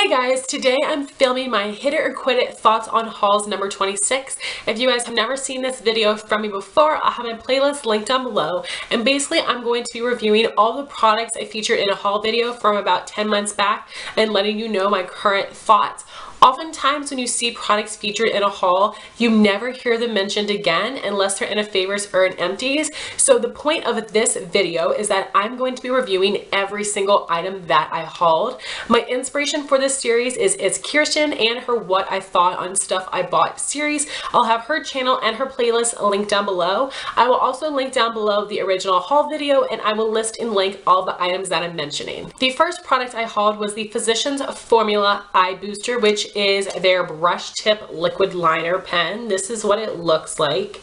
Hey guys, today I'm filming my Hit It or Quit It thoughts on hauls number 26. If you guys have never seen this video from me before, I'll have my playlist linked down below. And basically I'm going to be reviewing all the products I featured in a haul video from about 10 months back and letting you know my current thoughts. Oftentimes when you see products featured in a haul, you never hear them mentioned again unless they're in a favorites or an empties. So the point of this video is that I'm going to be reviewing every single item that I hauled. My inspiration for this series is Kirsten and her What I Thought on Stuff I Bought series. I'll have her channel and her playlist linked down below. I will also link down below the original haul video, and I will list and link all the items that I'm mentioning. The first product I hauled was the Physicians Formula Eye Booster, which is their brush tip liquid liner pen. This is what it looks like,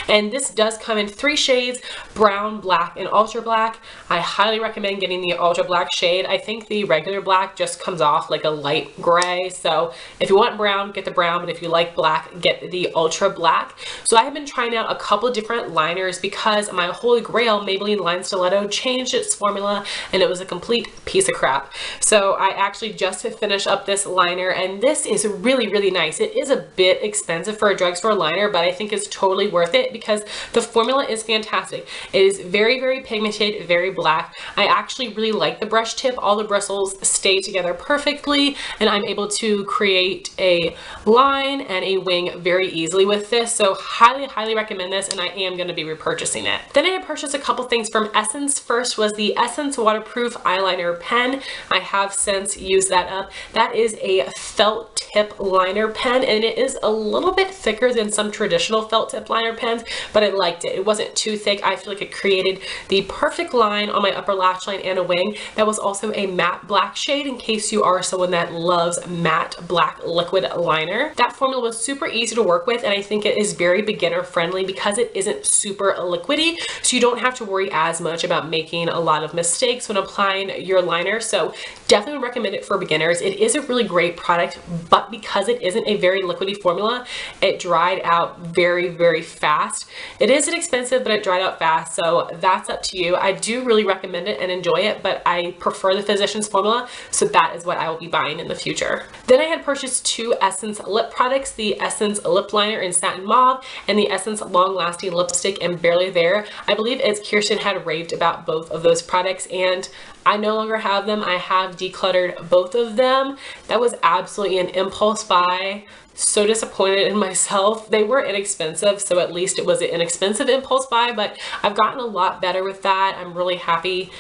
and this does come in 3 shades: brown, black, and ultra black. I highly recommend getting the ultra black shade. I think the regular black just comes off like a light gray, so if you want brown, get the brown, but if you like black, get the ultra black. So I have been trying out a couple different liners because my holy grail Maybelline Line Stiletto changed its formula and it was a complete piece of crap. So I actually just finished up this liner, and this is really nice. It is a bit expensive for a drugstore liner, but I think it's totally worth it because the formula is fantastic. It is very pigmented, very black. I actually really like the brush tip. All the bristles stay together perfectly, and I'm able to create a line and a wing very easily with this. So highly recommend this, and I am going to be repurchasing it. Then I had purchased a couple things from Essence. First was the Essence Waterproof Eyeliner Pen. I have since used that up. That is a felt tip liner pen, and it is a little bit thicker than some traditional felt tip liner pens, but I liked it. It wasn't too thick. I feel like it created the perfect line on my upper lash line and a wing. That was also a matte black shade in case you are someone that loves matte black liquid liner. That formula was super easy to work with, and I think it is very beginner friendly because it isn't super liquidy, so you don't have to worry as much about making a lot of mistakes when applying your liner. So definitely recommend it for beginners. It is a really great product, but because it isn't a very liquidy formula, it dried out very fast. It isn't expensive, but it dried out fast, so that's up to you. I do really recommend it and enjoy it, but I prefer the Physicians formula, so that is what I will be buying in the future. Then I had purchased 2 Essence lip products, the Essence Lip Liner in Satin Mauve and the Essence Long Lasting Lipstick in Barely There. I believe it's Kirsten had raved about both of those products, and I no longer have them. I have decluttered both of them. That was absolutely an impulse buy. So disappointed in myself. They were inexpensive, so at least it was an inexpensive impulse buy, but I've gotten a lot better with that. I'm really happy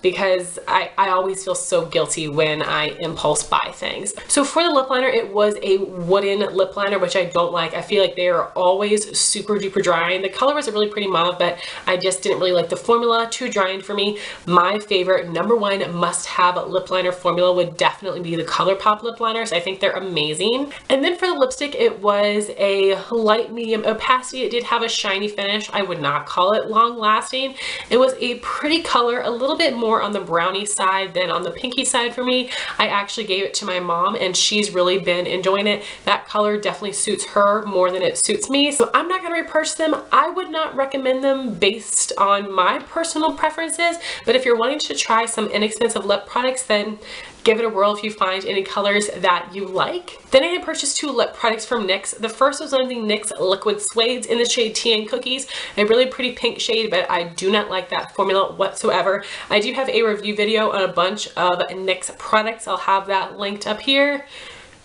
because I always feel so guilty when I impulse buy things. So for the lip liner, it was a wooden lip liner, which I don't like. I feel like they are always super duper drying. The color was a really pretty mauve, but I just didn't really like the formula. Too drying for me. My favorite #1 must-have lip liner formula would definitely be the Colourpop lip liners. I think they're amazing. And then for the lipstick, it was a light medium opacity. It did have a shiny finish. I would not call it long lasting. It was a pretty color, a little bit more on the brownie side than on the pinky side for me. I actually gave it to my mom, and she's really been enjoying it. That color definitely suits her more than it suits me, so I'm not going to repurchase them. I would not recommend them based on my personal preferences, but if you're wanting to try some inexpensive lip products, then give it a whirl if you find any colors that you like. Then I had purchased 2 lip products from NYX. The first was one of the NYX Liquid Suedes in the shade Tea and Cookies, a really pretty pink shade, but I do not like that formula whatsoever. I do have a review video on a bunch of NYX products. I'll have that linked up here.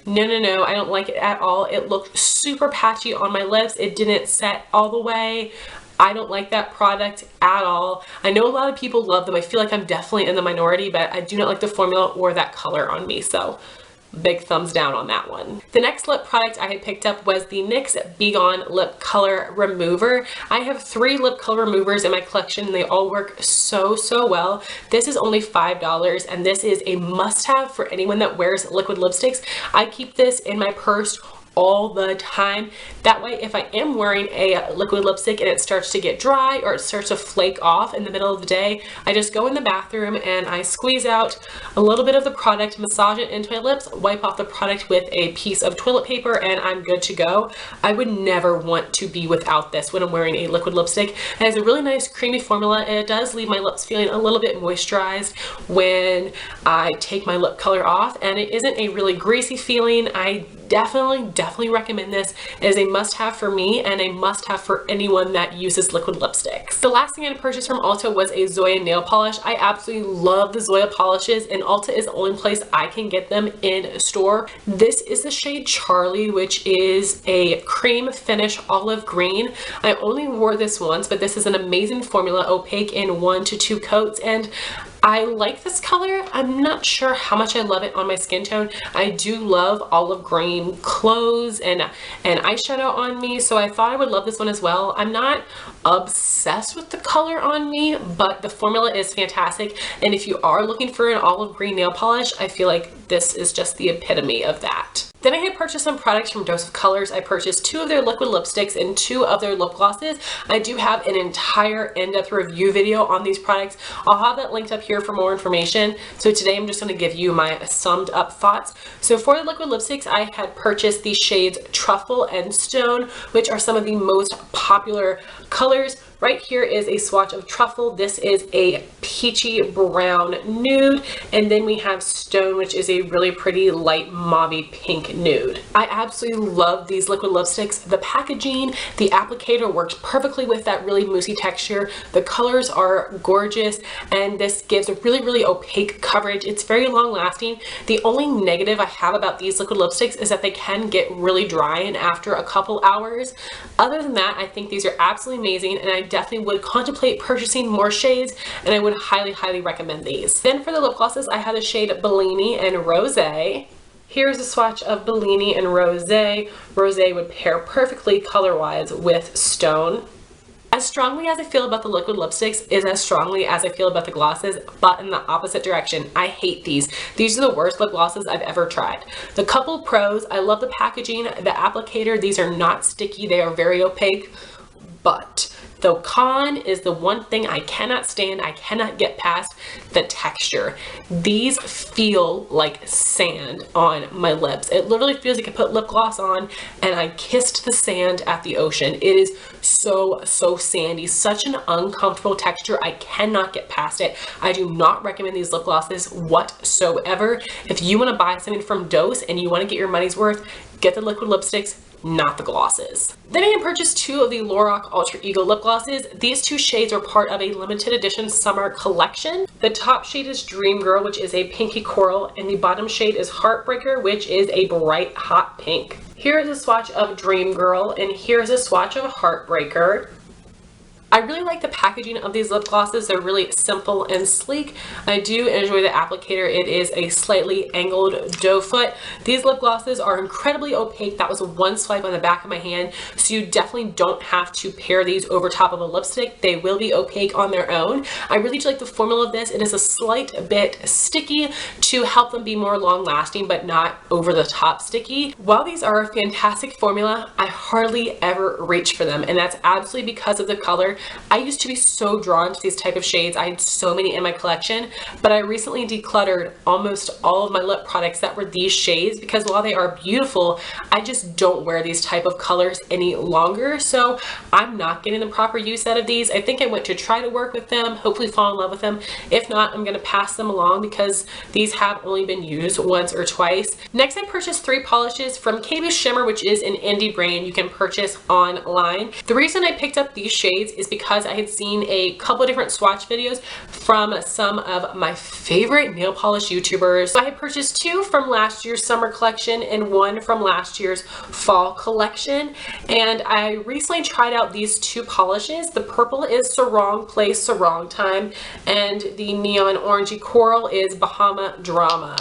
No, I don't like it at all. It looked super patchy on my lips. It didn't set all the way. I don't like that product at all. I know a lot of people love them. I feel like I'm definitely in the minority, but I do not like the formula or that color on me, so big thumbs down on that one. The next lip product I had picked up was the NYX Be Gone Lip Color Remover. I have 3 lip color removers in my collection, and they all work so well. This is only $5, and this is a must-have for anyone that wears liquid lipsticks. I keep this in my purse all the time. That way, if I am wearing a liquid lipstick and it starts to get dry or it starts to flake off in the middle of the day, I just go in the bathroom and I squeeze out a little bit of the product, massage it into my lips, wipe off the product with a piece of toilet paper, and I'm good to go. I would never want to be without this when I'm wearing a liquid lipstick. It has a really nice creamy formula, and it does leave my lips feeling a little bit moisturized when I take my lip color off, and it isn't a really greasy feeling. I definitely recommend this. It is a must-have for me and a must-have for anyone that uses liquid lipsticks. The last thing I purchased from Ulta was a Zoya nail polish. I absolutely love the Zoya polishes, and Ulta is the only place I can get them in store. This is the shade Charli, which is a cream finish olive green. I only wore this once, but this is an amazing formula, opaque in 1 to 2 coats, and I like this color. I'm not sure how much I love it on my skin tone. I do love olive green clothes and eyeshadow on me, so I thought I would love this one as well. I'm not obsessed with the color on me, but the formula is fantastic, and if you are looking for an olive green nail polish, I feel like this is just the epitome of that. Then I had purchased some products from Dose of Colors. I purchased 2 of their liquid lipsticks and 2 of their lip glosses. I do have an entire in-depth review video on these products. I'll have that linked up here for more information. So today I'm just going to give you my summed up thoughts. So for the liquid lipsticks, I had purchased the shades Truffle and Stone, which are some of the most popular colors. Right here is a swatch of Truffle. This is a peachy brown nude, and then we have Stone, which is a really pretty light mauve pink nude. I absolutely love these liquid lipsticks. The packaging, the applicator works perfectly with that really moussey texture. The colors are gorgeous, and this gives a really opaque coverage. It's very long lasting. The only negative I have about these liquid lipsticks is that they can get really dry in after a couple hours. Other than that, I think these are absolutely amazing, and I definitely would contemplate purchasing more shades, and I would highly recommend these. Then for the lip glosses, I have the shade Bellini and Rosé. Here's a swatch of Bellini and Rosé. Rosé would pair perfectly color-wise with Stone. As strongly as I feel about the liquid lipsticks is as strongly as I feel about the glosses, but in the opposite direction. I hate these. These are the worst lip glosses I've ever tried. The couple pros, I love the packaging, the applicator. These are not sticky. They are very opaque, but the con is the one thing I cannot stand, I cannot get past, the texture. These feel like sand on my lips. It literally feels like I put lip gloss on and I kissed the sand at the ocean. It is so sandy, such an uncomfortable texture. I cannot get past it. I do not recommend these lip glosses whatsoever. If you want to buy something from Dose and you want to get your money's worth, get the liquid lipsticks, not the glosses. Then I had purchased 2 of the Lorac Ultra Ego lip glosses. These 2 shades are part of a limited edition summer collection. The top shade is Dream Girl, which is a pinky coral, and the bottom shade is Heartbreaker, which is a bright hot pink. Here is a swatch of Dream Girl, and here's a swatch of Heartbreaker. I really like the packaging of these lip glosses. They're really simple and sleek. I do enjoy the applicator. It is a slightly angled doe foot. These lip glosses are incredibly opaque. That was one swipe on the back of my hand, so you definitely don't have to pair these over top of a lipstick. They will be opaque on their own. I really do like the formula of this. It is a slight bit sticky to help them be more long lasting, but not over the top sticky. While these are a fantastic formula, I hardly ever reach for them, and that's absolutely because of the color. I used to be so drawn to these type of shades. I had so many in my collection, but I recently decluttered almost all of my lip products that were these shades because while they are beautiful, I just don't wear these type of colors any longer. So I'm not getting the proper use out of these. I think I went to try to work with them, hopefully fall in love with them. If not, I'm going to pass them along because these have only been used once or twice. Next, I purchased 3 polishes from Shimmer, which is an indie brand you can purchase online. The reason I picked up these shades is because I had seen a couple of different swatch videos from some of my favorite nail polish YouTubers. So I had purchased 2 from last year's summer collection and 1 from last year's fall collection. And I recently tried out these 2 polishes. The purple is Sarong Play Sarong Time, and the neon orangey coral is Bahama Drama.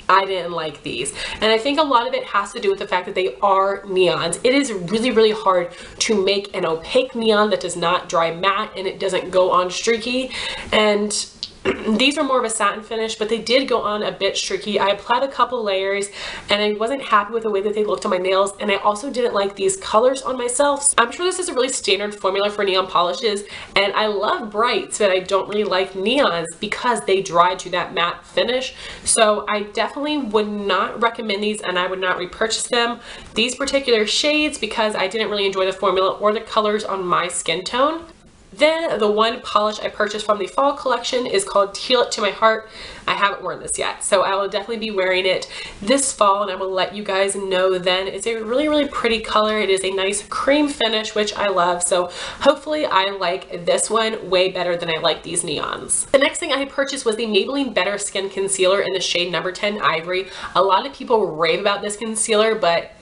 I didn't like these, and I think a lot of it has to do with the fact that they are neons. It is really hard to make an opaque neon that does not dry matte and it doesn't go on streaky, and These are more of a satin finish, but they did go on a bit streaky. I applied a couple layers and I wasn't happy with the way that they looked on my nails, and I also didn't like these colors on myself. So I'm sure this is a really standard formula for neon polishes, and I love brights, but I don't really like neons because they dry to that matte finish. So I definitely would not recommend these, and I would not repurchase them. These particular shades, because I didn't really enjoy the formula or the colors on my skin tone. Then the one polish I purchased from the fall collection is called Teal It to My Heart. I haven't worn this yet, so I will definitely be wearing it this fall, and I will let you guys know then. It's a really, really pretty color. It is a nice cream finish, which I love, so hopefully I like this one way better than I like these neons. The next thing I purchased was the Maybelline Better Skin Concealer in the shade number 10 Ivory. A lot of people rave about this concealer, but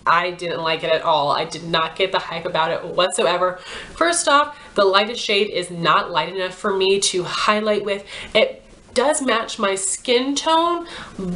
I didn't like it at all. I did not get the hype about it whatsoever. First off, the lightest shade is not light enough for me to highlight with. It does match my skin tone,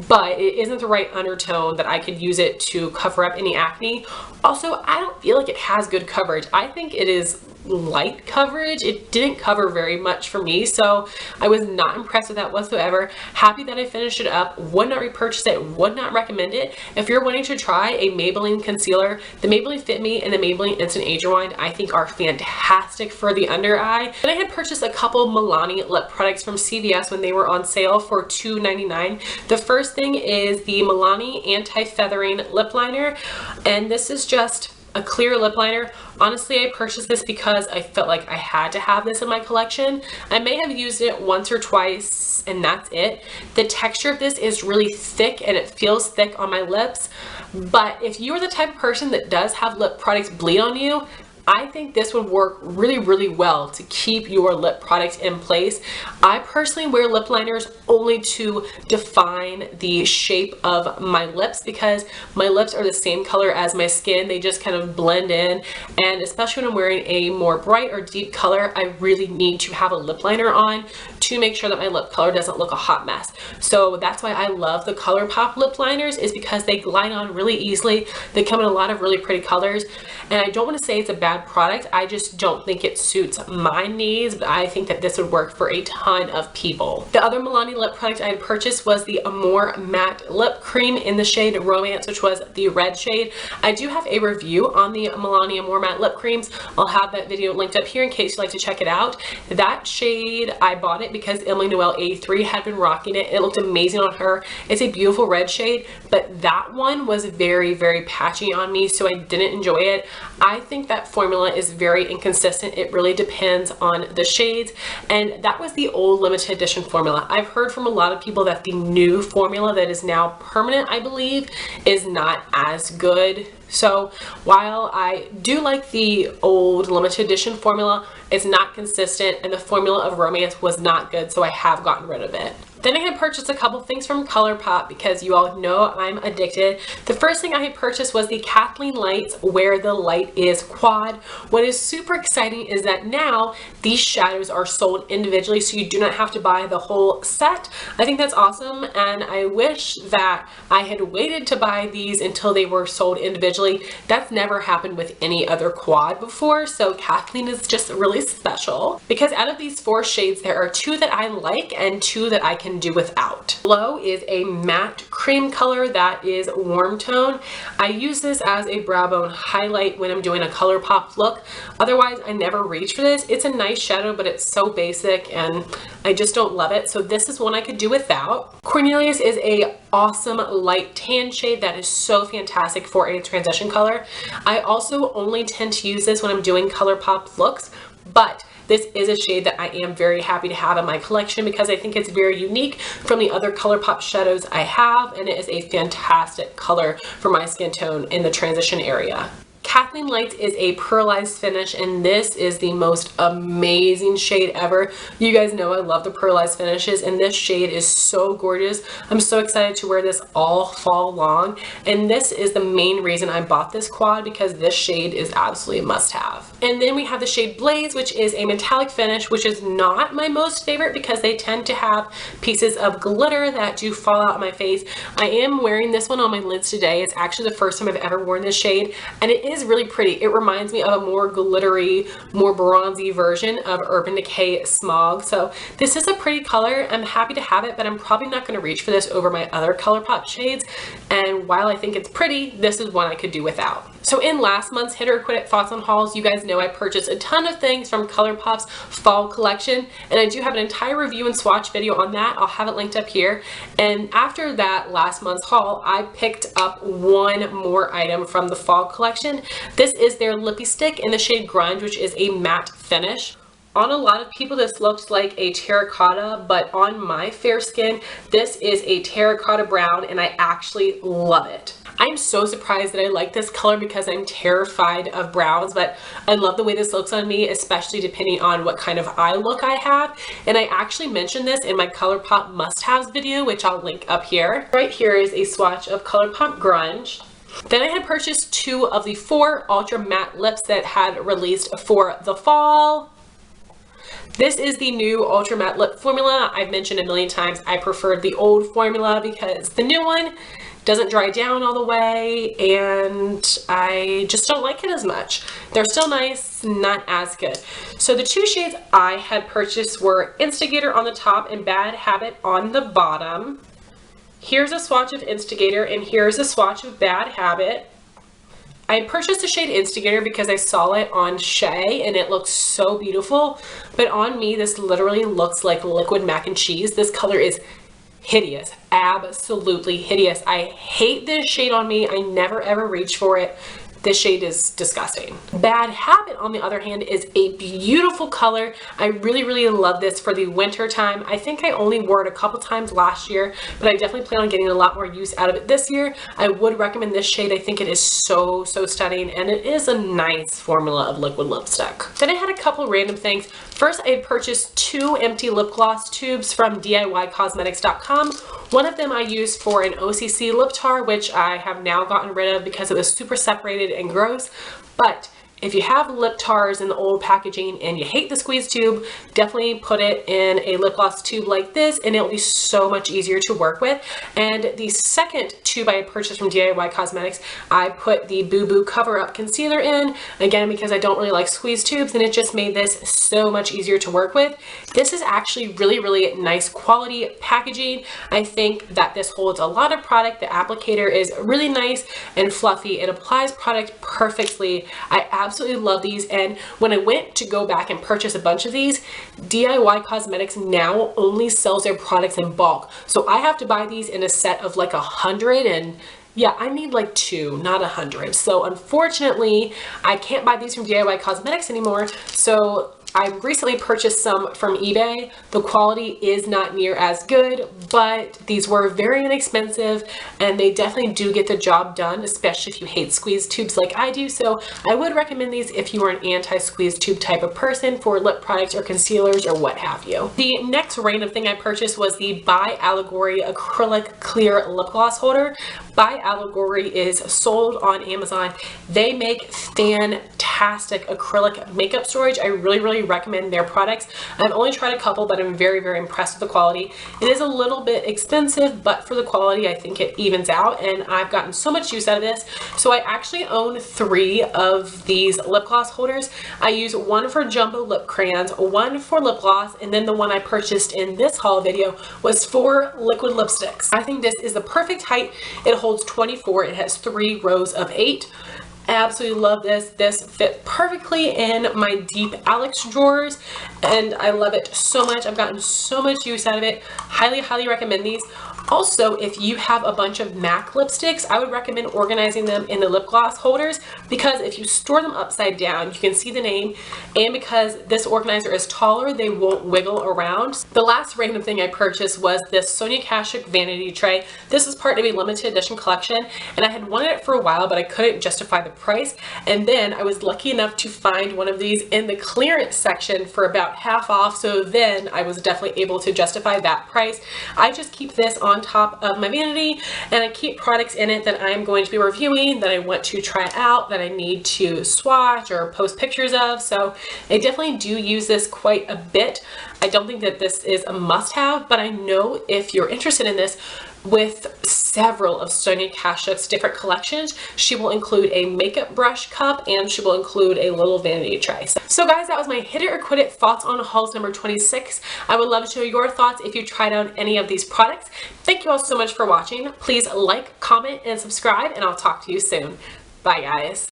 but it isn't the right undertone that I could use it to cover up any acne. Also, I don't feel like it has good coverage. I think it is light coverage. It didn't cover very much for me, so I was not impressed with that whatsoever. Happy that I finished it up. Would not repurchase it, would not recommend it. If you're wanting to try a Maybelline concealer, the Maybelline Fit Me and the Maybelline Instant Age Rewind I think are fantastic for the under eye. And I had purchased a couple Milani lip products from CVS when they were on sale for $2.99. The first thing is the Milani Anti-Feathering Lip Liner, and this is just a clear lip liner. Honestly, I purchased this because I felt like I had to have this in my collection. I may have used it once or twice and that's it. The texture of this is really thick and it feels thick on my lips, but if you are the type of person that does have lip products bleed on you, I think this would work really, really well to keep your lip products in place. I personally wear lip liners only to define the shape of my lips because my lips are the same color as my skin. They just kind of blend in, and especially when I'm wearing a more bright or deep color, I really need to have a lip liner on to make sure that my lip color doesn't look a hot mess. So that's why I love the Colourpop lip liners, is because they glide on really easily. They come in a lot of really pretty colors, and I don't want to say it's a bad product. I just don't think it suits my needs, but I think that this would work for a ton of people. The other Milani lip product I had purchased was the Amore Matte Lip Cream in the shade Romance, which was the red shade. I do have a review on the Milani Amore Matte Lip Creams. I'll have that video linked up here in case you'd like to check it out. That shade, I bought it because Emily Noel 83 had been rocking it. It looked amazing on her. It's a beautiful red shade, but that one was very, very patchy on me, so I didn't enjoy it. I think that formula is very inconsistent. It really depends on the shades, and that was the old limited edition formula. I've heard from a lot of people that the new formula that is now permanent, I believe, is not as good. So while I do like the old limited edition formula, it's not consistent, and the formula of Romance was not good, so I have gotten rid of it. Then I had purchased a couple things from Colourpop because you all know I'm addicted. The first thing I had purchased was the Kathleen Lights Where the Light Is quad. What is super exciting is that now these shadows are sold individually, so you do not have to buy the whole set. I think that's awesome, and I wish that I had waited to buy these until they were sold individually. That's never happened with any other quad before, so Kathleen is just really special. Because out of these 4 shades, there are 2 that I like and 2 that I can do without. Glow is a matte cream color that is warm tone. I use this as a brow bone highlight when I'm doing a Colourpop look. Otherwise, I never reach for this. It's a nice shadow, but it's so basic and I just don't love it. So this is one I could do without. Cornelius is a awesome light tan shade that is so fantastic for a transition color. I also only tend to use this when I'm doing Colourpop looks, but this is a shade that I am very happy to have in my collection because I think it's very unique from the other Colourpop shadows I have, and it is a fantastic color for my skin tone in the transition area. Kathleen Lights is a pearlized finish, and this is the most amazing shade ever. You guys know I love the pearlized finishes, and this shade is so gorgeous. I'm so excited to wear this all fall long, and this is the main reason I bought this quad, because this shade is absolutely a must-have. And then we have the shade Blaze, which is a metallic finish, which is not my most favorite because they tend to have pieces of glitter that do fall out on my face. I am wearing this one on my lids today. It's actually the first time I've ever worn this shade, and it is is really pretty. It reminds me of a more glittery, more bronzy version of Urban Decay Smog. So this is a pretty color. I'm happy to have it, but I'm probably not going to reach for this over my other Colourpop shades. And while I think it's pretty, this is one I could do without. So in last month's Hit or Quit It Thoughts on Hauls, you guys know I purchased a ton of things from Colourpop's fall collection, and I do have an entire review and swatch video on that. I'll have it linked up here. And after that last month's haul, I picked up one more item from the fall collection. This is their Lippie stick in the shade Grunge, which is a matte finish. On a lot of people, this looks like a terracotta, but on my fair skin, this is a terracotta brown, and I actually love it. I'm so surprised that I like this color because I'm terrified of browns, but I love the way this looks on me, especially depending on what kind of eye look I have. And I actually mentioned this in my Colourpop must-haves video, which I'll link up here. Right here is a swatch of Colourpop Grunge. Then I had purchased 2 of the 4 Ultra Matte Lips that had released for the fall. This is the new Ultra Matte Lip formula. I've mentioned a million times I preferred the old formula because the new one doesn't dry down all the way, and I just don't like it as much. They're still nice, not as good. So the 2 shades I had purchased were Instigator on the top and Bad Habit on the bottom. Here's a swatch of Instigator, and here's a swatch of Bad Habit. I purchased the shade Instigator because I saw it on Shay and it looks so beautiful, but on me this literally looks like liquid mac and cheese. This color is hideous, absolutely hideous. I hate this shade on me. I never ever reach for it. This shade is disgusting. Bad Habit, on the other hand, is a beautiful color. I really, really love this for the winter time. I think I only wore it a couple times last year, but I definitely plan on getting a lot more use out of it this year. I would recommend this shade. I think it is so, so stunning, and it is a nice formula of liquid lipstick. Then I had a couple random things. First, I had purchased 2 empty lip gloss tubes from DIYcosmetics.com. One of them I used for an OCC lip tar, which I have now gotten rid of because it was super separated and gross. But if you have lip tars in the old packaging and you hate the squeeze tube, definitely put it in a lip gloss tube like this and it'll be so much easier to work with. And the second tube I purchased from DIY Cosmetics, I put the Boo Boo Cover Up Concealer in, again because I don't really like squeeze tubes, and it just made this so much easier to work with. This is actually really, really nice quality packaging. I think that this holds a lot of product. The applicator is really nice and fluffy. It applies product perfectly. I absolutely love these, and when I went to go back and purchase a bunch of these, DIY Cosmetics now only sells their products in bulk. So I have to buy these in a set of like 100, and yeah, I need like 2, not 100. So unfortunately, I can't buy these from DIY Cosmetics anymore. So I recently purchased some from eBay. The quality is not near as good, but these were very inexpensive and they definitely do get the job done, especially if you hate squeeze tubes like I do. So I would recommend these if you are an anti-squeeze tube type of person for lip products or concealers or what have you. The next random thing I purchased was the By Allegory Acrylic Clear Lip Gloss Holder. By Allegory is sold on Amazon. They make fantastic acrylic makeup storage. I really, really recommend their products. I've only tried a couple, but I'm very, very impressed with the quality. It is a little bit expensive, but for the quality, I think it evens out, and I've gotten so much use out of this. So I actually own 3 of these lip gloss holders. I use one for jumbo lip crayons, one for lip gloss, and then the one I purchased in this haul video was for liquid lipsticks. I think this is the perfect height. It holds 24. It has 3 rows of 8. Absolutely love this. This fit perfectly in my deep Alex drawers and I love it so much. I've gotten so much use out of it. Highly, highly recommend these. Also, if you have a bunch of MAC lipsticks, I would recommend organizing them in the lip gloss holders, because if you store them upside down, you can see the name, and because this organizer is taller, they won't wiggle around. The last random thing I purchased was this Sonia Kashuk vanity tray. This is part of a limited edition collection, and I had wanted it for a while, but I couldn't justify the price, and then I was lucky enough to find one of these in the clearance section for about half off, so then I was definitely able to justify that price. I just keep this on top of my vanity, and I keep products in it that I'm going to be reviewing, that I want to try out, that I need to swatch or post pictures of. So I definitely do use this quite a bit. I don't think that this is a must-have, but I know if you're interested in this, with several of Sonia Kashuk's different collections. She will include a makeup brush cup and she will include a little vanity tray. So guys, that was my hit it or quit it thoughts on hauls number 26. I would love to know your thoughts if you tried out any of these products. Thank you all so much for watching. Please like, comment, and subscribe, and I'll talk to you soon. Bye guys.